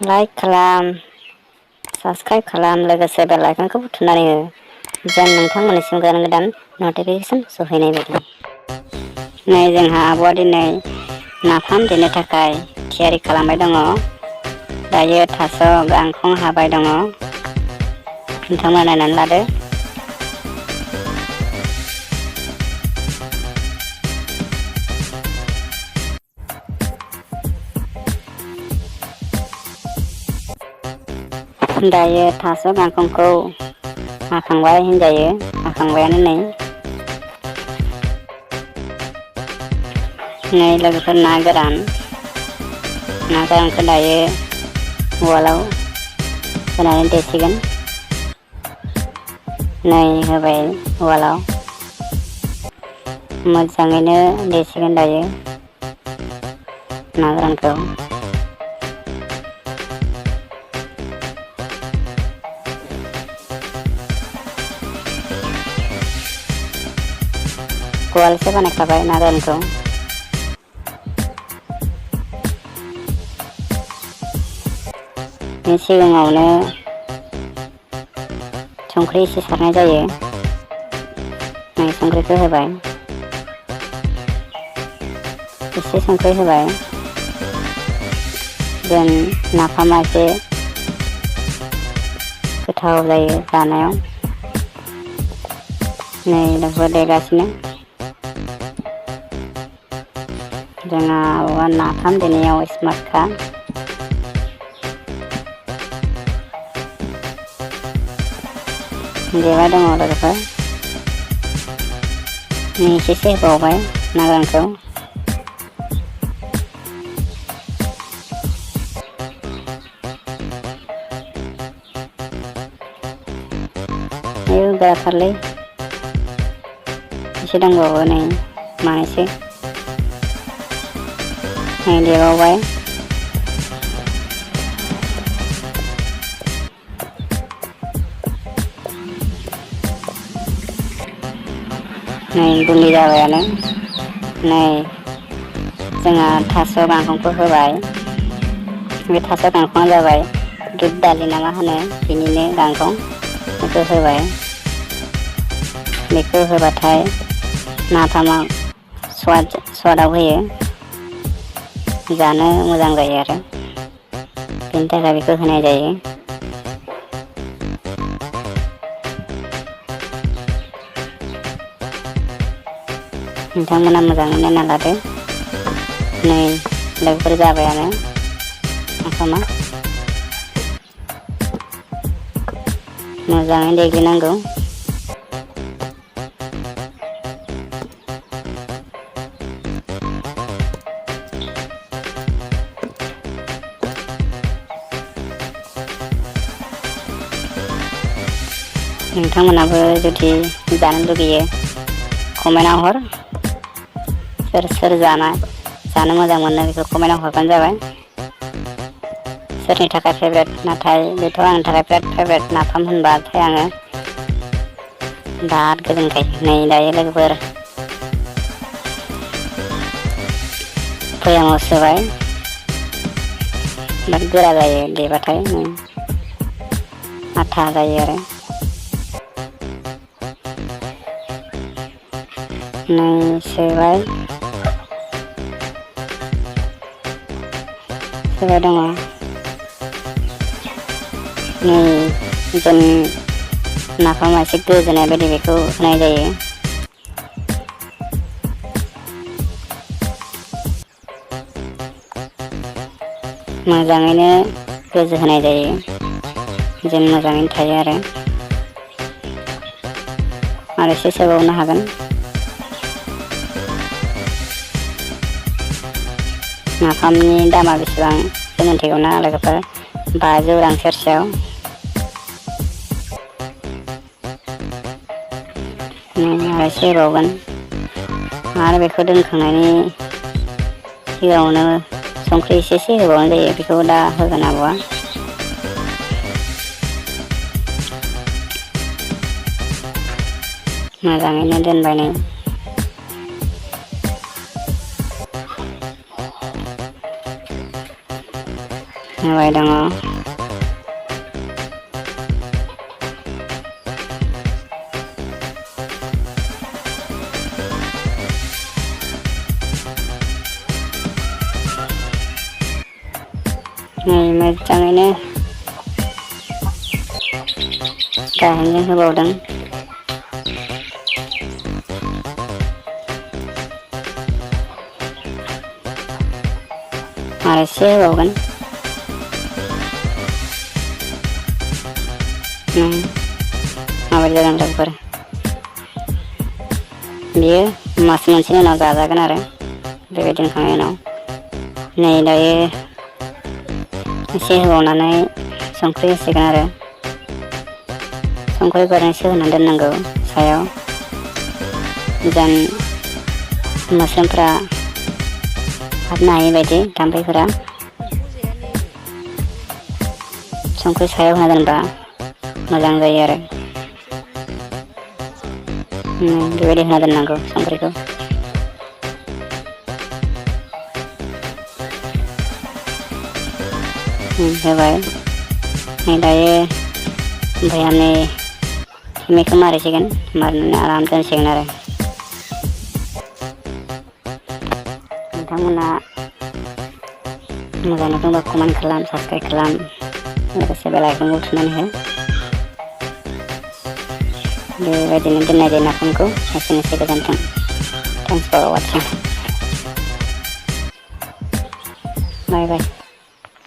Like खालाम, subscribe खालाम, लोगोसे बेल आइकनखौ थुनानै हो जेन नोंथांमोननिसिम गोदान नटिफिकेसन सहैनाय बायदि। नै जोंहा आब'आ दिनै नाफाम देनो थाखाय थियारि खालामबाय दङ। दायो थास' गांखं हाबाय दङ। नोंथांमोना नायनानै लादो। दायो थास' गांखंखौ हाखांबाय होनजायो, हाखांबायानो नै। नै लोगोफोर ना गोरानखौ दायो उवालाव होनानै देसिगोन। नै होबाय उवालाव मोजाङैनो देसिगोन दायो ना गोरानखौ। उवालसो बानायखाबाय ना गोरानखौ। सिगाङावनो संख्रि एसे सारनाय जायो। नै संख्रिखौ होबाय, एसे संख्रि होबाय जेन नाफामा एसे गोथाव जायो जानायाव। नै लोगोफोर देगासिनो। जोंहा आब'आ नाफाम देनायाव एक्सपार्टखा। देबाय दङ लोगोफोर। एसेसो होबावबाय ना गोरानखौ। बाराथारलै, एसे दंबावो नै मानैसो। नै देबावबाय। नै गुन्दै जाबायानो। नै जोंहा थास' गांखंखौ होबाय। बे थास' गांखंआ जाबाय दुब दालि ना मा होनो बेनिनो गांखं, बेखौ होबाय। बेखौ होबाथाय नाफामा स्वादाव होयो, जानो मोजां जायो आरो बेनि थाखाय बेखौ होनाय जायो। नोंथांमोना मोजाङै नायना लादो। नै लोगोफोर जाबायानो नाफामा। मोजाङै देग्लिनांगौ। नोंथांमोनाबो जुदि जानो लुगैयो कमेन्टआव हर। सोर जानो मोजां मोनो बेखौ कमेन्टआव हरबानो जाबाय। सोरनि थाखाय फेभरेट, नाथाय बेथ' आंनि थाखाय बिराद फेभरेट नाफाम होनबाथाय आङो बिराद गोजोनखायो। नै दायो लोगोफोर भयामाव सोबाय। बिराद गोरा जायो देबाथाय, आथा जायो आरो। नै सोबाय दङ। नै जों नाफामा एसे गोजोननाय बायदि बेखौ होनाय जायो। मोजाङैनो गोजो होनाय जायो जेन मोजाङैनो थायो आरो एसे सोबावनो हागोन। नाफामनि दामा बेसेबां जों मिथिगौना लोगोफोर? 500 रां सेरसेयाव। आरो एसे होबावगोन आरो बेखौ दोनखांनायनि सिगाङावनो संख्रि एसेसो होबावनाय जायो, बेखौ दा होगोन आब'आ। मोजाङैनो दोनबाय नै। होबाय दङ। नै मोजाङैनो गाहेनजों होबावदों। आरो एसे होबावगोन। माबायदि जादों दाउफोर बियो मास मोनसेनि उनाव जाजागोन आरो बेबायदि दोनखांनायनि उनाव नै दायो एसे होबावनानै संख्रि होसिगोन आरो संख्रि गरनैसो होनानै दोननांगौ सायाव जेन मोस्रोमफ्रा हाबनो हायि बायदि थाम्फैफोरा संख्रि सायाव होना दोनबा मोजां जायो आरो बेबायदि होना दोननांगौ संख्रिखौ। होबाय नै दायो भयामनि खिमिखौ मारिसिगोन मारिनानै आराम दोनसिगोन आरो नोंथांमोना मोजां नुदोंबा कमेन्ट खालाम, साबस्क्राइब खालाम, लोगोसे बेल आइकनखौ थुनानै हो। बेबायदिनो दोननाय जायो नाफामखौ। एसेनोसै, गोजोन्थों। Thanks for watching. Bye bye.